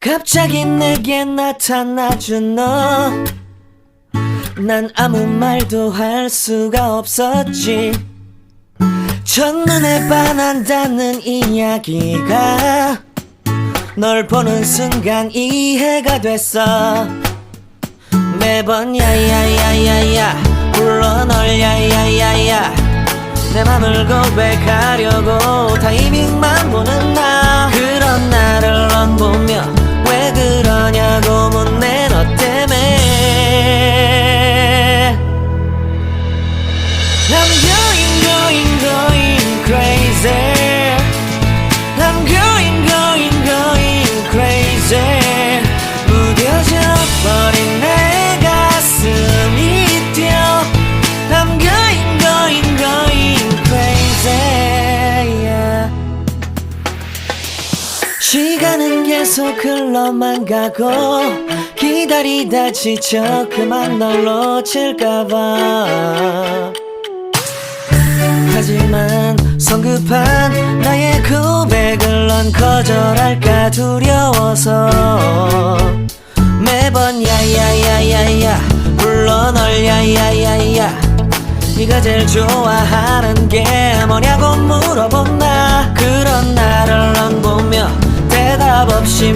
갑자기 내게 나타나준 너, 난 아무 말도 할 수가 없었지. 첫눈에 반한다는 이야기가 널 보는 순간 이해가 됐어. 매번 야야야야야 불러 널 야야야야, 내 맘을 고백하려고 타이밍만 보는 나. 그런 나를 넌 보며 왜 그러냐고 묻네. 너 때문에 I'm going crazy. I'm going crazy. 무뎌져 버린 내 가슴이 뛰어. I'm going crazy, yeah. 시간은 계속 흘러만 가고 기다리다 지쳐 그만 널 놓칠까봐. 하지만 성급한 나의 고백을 넌 거절할까 두려워서 매번 야야야야야 불러 널 야야야야. 네가 제일 좋아하는 게 뭐냐고 물어본 나. 그런 나를 넌 보며 대답 없이